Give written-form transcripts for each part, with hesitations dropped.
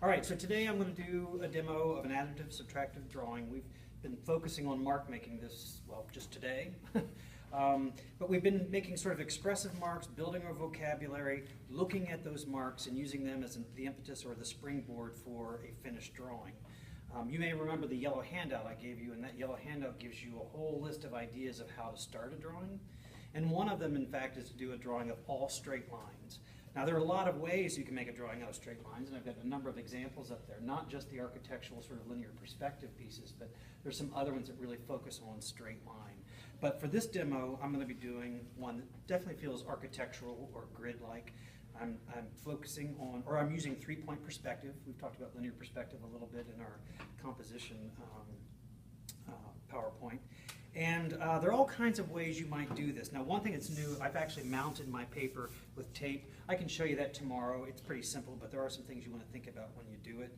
All right, so today I'm going to do a demo of an additive subtractive drawing. We've been focusing on mark making this, well, just today. But we've been making sort of expressive marks, building our vocabulary, looking at those marks and using them as the impetus or the springboard for a finished drawing. You may remember the yellow handout I gave you, and that yellow handout gives you a whole list of ideas of how to start a drawing. And one of them, in fact, is to do a drawing of all straight lines. Now, there are a lot of ways you can make a drawing out of straight lines, and I've got a number of examples up there, not just the architectural sort of linear perspective pieces, but there's some other ones that really focus on straight line. But for this demo, I'm going to be doing one that definitely feels architectural or grid-like. I'm focusing on, or I'm using three-point perspective. We've talked about linear perspective a little bit in our composition PowerPoint. And there are all kinds of ways you might do this. Now, one thing that's new, I've actually mounted my paper with tape. I can show you that tomorrow. It's pretty simple, but there are some things you want to think about when you do it.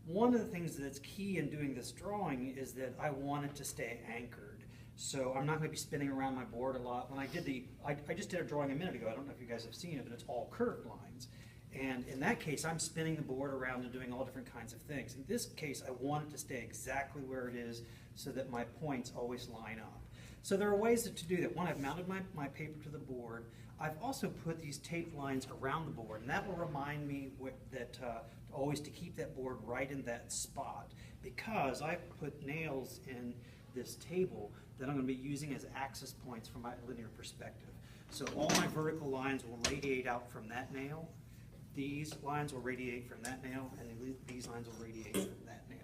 One of the things that's key in doing this drawing is that I want it to stay anchored. So I'm not going to be spinning around my board a lot. When I did I just did a drawing a minute ago. I don't know if you guys have seen it, but it's all curved lines. And in that case, I'm spinning the board around and doing all different kinds of things. In this case, I want it to stay exactly where it is so that my points always line up. So there are ways to do that. One, I've mounted my paper to the board. I've also put these taped lines around the board, and that will remind me that always to keep that board right in that spot, because I've put nails in this table that I'm going to be using as axis points for my linear perspective. So all my vertical lines will radiate out from that nail. These lines will radiate from that nail, and these lines will radiate from that nail.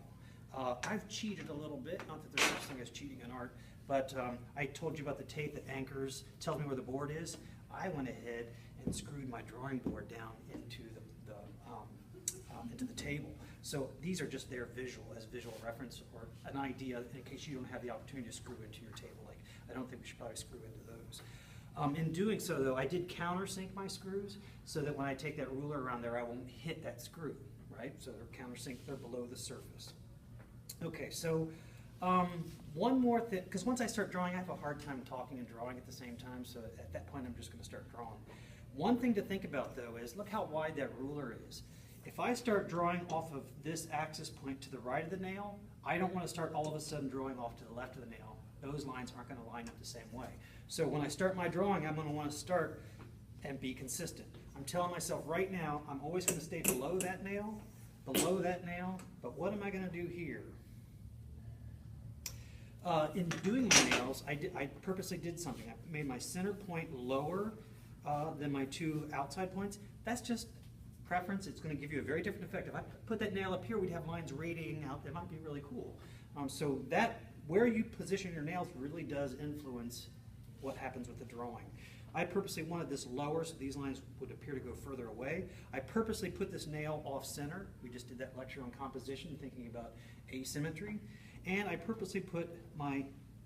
I've cheated a little bit, not that there's such thing as cheating in art, but I told you about the tape that anchors, tells me where the board is. I went ahead and screwed my drawing board down into the table. So these are just there as visual reference or an idea in case you don't have the opportunity to screw into your table. Like, I don't think we should probably screw into those. In doing so, though, I did countersink my screws so that when I take that ruler around there, I won't hit that screw, right? So they're countersink, they're below the surface. Okay, so one more thing, because once I start drawing, I have a hard time talking and drawing at the same time, so at that point, I'm just going to start drawing. One thing to think about, though, is look how wide that ruler is. If I start drawing off of this axis point to the right of the nail, I don't want to start all of a sudden drawing off to the left of the nail. Those lines aren't going to line up the same way. So when I start my drawing, I'm going to want to start and be consistent. I'm telling myself right now, I'm always going to stay below that nail, but what am I going to do here? In doing my nails, I purposely did something. I made my center point lower than my two outside points. That's just preference. It's going to give you a very different effect. If I put that nail up here, we'd have lines radiating out. That might be really cool. So that where you position your nails really does influence what happens with the drawing. I purposely wanted this lower so these lines would appear to go further away. I purposely put this nail off center. We just did that lecture on composition, thinking about asymmetry. And I purposely put my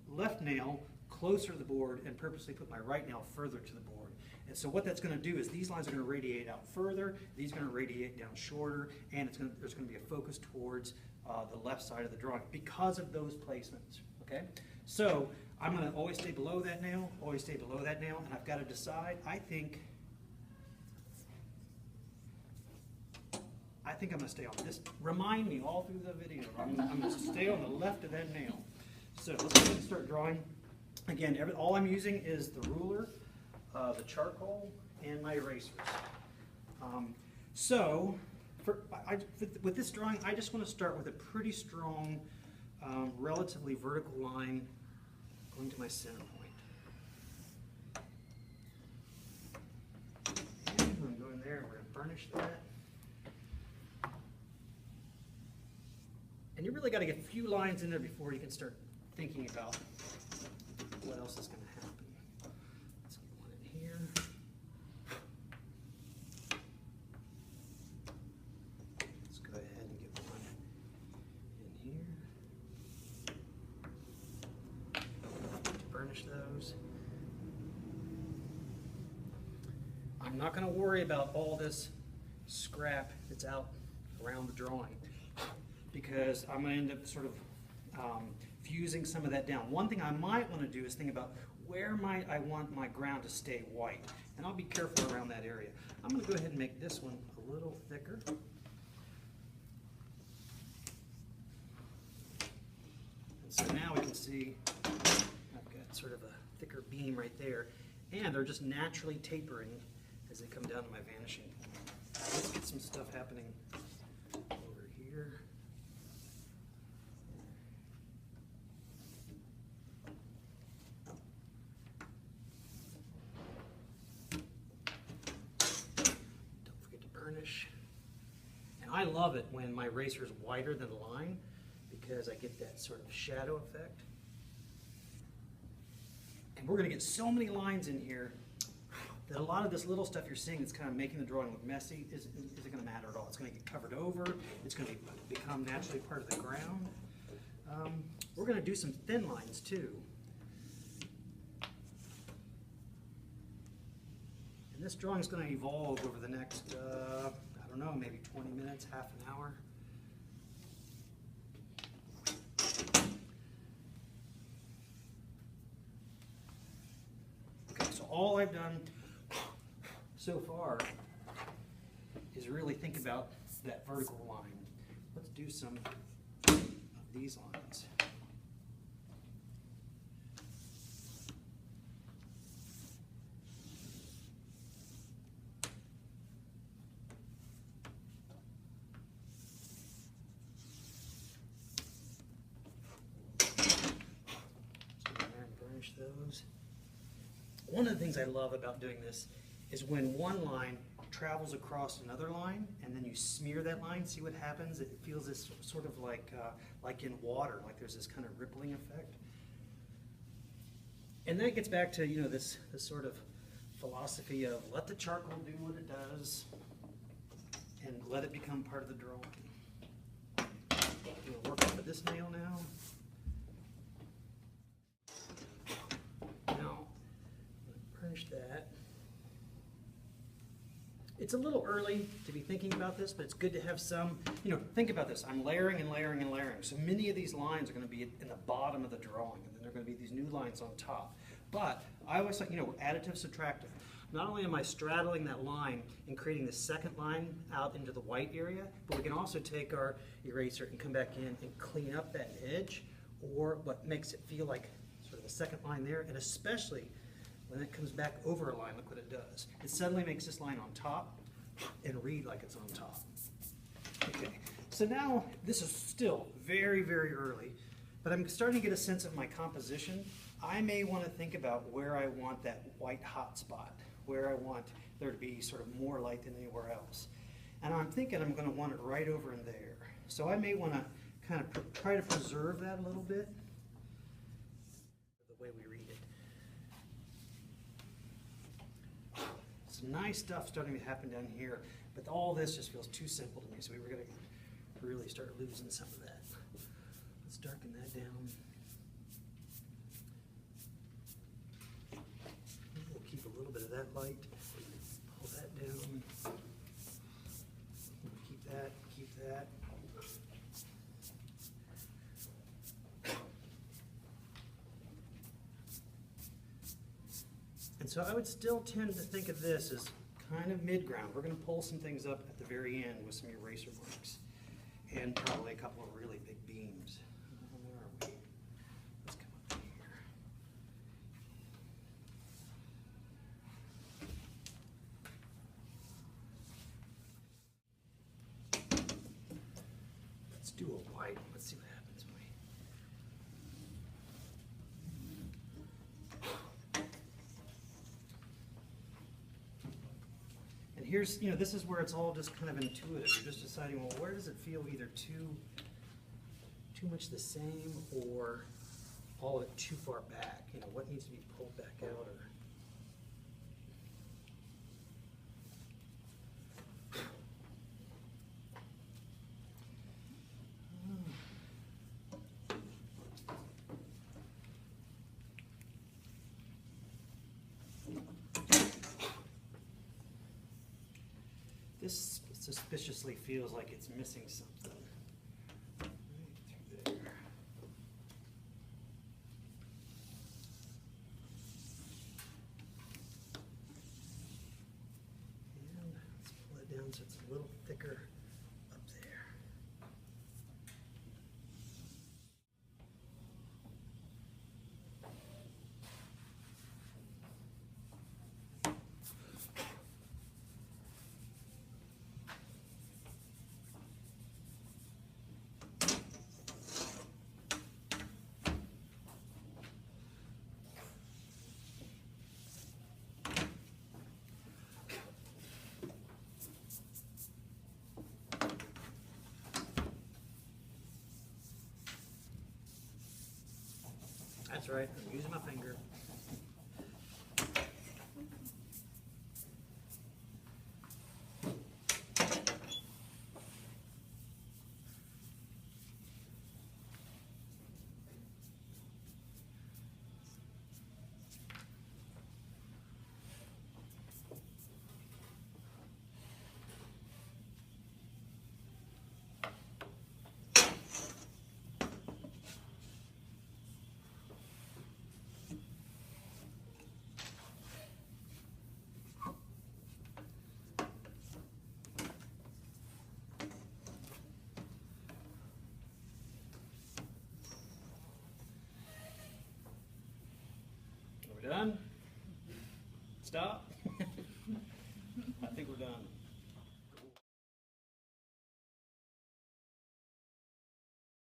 left nail closer to the board and purposely put my right nail further to the board. And so what that's going to do is these lines are going to radiate out further, these are going to radiate down shorter, and there's going to be a focus towards the left side of the drawing because of those placements. Okay? So I'm going to always stay below that nail, and I've got to decide. I think I'm going to stay on this. Remind me all through the video. I'm going to stay on the left of that nail. So let's go ahead and start drawing. Again, all I'm using is the ruler, the charcoal, and my erasers. With this drawing, I just want to start with a pretty strong, relatively vertical line going to my center point. And I'm going to go in there and we're going to burnish that. And you really got to get a few lines in there before you can start thinking about what else is going to happen. Let's get one in here. Let's go ahead and get one in here. To burnish those. I'm not going to worry about all this scrap that's out around the drawing, because I'm going to end up sort of fusing some of that down. One thing I might want to do is think about where might I want my ground to stay white, and I'll be careful around that area. I'm going to go ahead and make this one a little thicker. see, I've got sort of a thicker beam right there, and they're just naturally tapering as they come down to my vanishing point. Let's get some stuff happening over here. Don't forget to burnish. And I love it when my eraser is wider than the line because I get that sort of shadow effect. And we're going to get so many lines in here that a lot of this little stuff you're seeing that's kind of making the drawing look messy isn't going to matter at all. It's going to get covered over. It's going to become naturally part of the ground. We're going to do some thin lines too. And this drawing is going to evolve over the next, I don't know, maybe 20 minutes, half an hour. Okay, so all I've done so far is really think about that vertical line. Let's do some of these lines. Those. One of the things I love about doing this is when one line travels across another line and then you smear that line, see what happens? It feels this sort of like in water, like there's this kind of rippling effect. And then it gets back to, you know, this sort of philosophy of let the charcoal do what it does and let it become part of the drawing. We'll work with this nail now. That. It's a little early to be thinking about this, but it's good to have some, you know, think about this. I'm layering and layering and layering. So many of these lines are going to be in the bottom of the drawing, and then there are going to be these new lines on top. But I always think, you know, additive, subtractive. Not only am I straddling that line and creating the second line out into the white area, but we can also take our eraser and come back in and clean up that edge, or what makes it feel like sort of a second line there, and especially when it comes back over a line, look what it does. It suddenly makes this line on top and read like it's on top. Okay, so now this is still very, very early, but I'm starting to get a sense of my composition. I may want to think about where I want that white hot spot, where I want there to be sort of more light than anywhere else. And I'm thinking I'm going to want it right over in there. So I may want to kind of try to preserve that a little bit, the way we read it. Some nice stuff starting to happen down here, but all this just feels too simple to me, so we were going to really start losing some of that. Let's darken that down. We'll keep a little bit of that light, pull that down. We'll keep that, keep that. And so I would still tend to think of this as kind of mid-ground. We're going to pull some things up at the very end with some eraser marks and probably a couple of really big beams. Where are we? Let's come up here. Let's do a white. Let's see what happens. Here's, you know, this is where it's all just kind of intuitive. You're just deciding, well, where does it feel either too much the same or all of it too far back? You know, what needs to be pulled back out or. This suspiciously feels like it's missing something. Right through there. And let's pull it down so it's a little thicker up there. That's right, I'm using my finger. Are we done? Stop.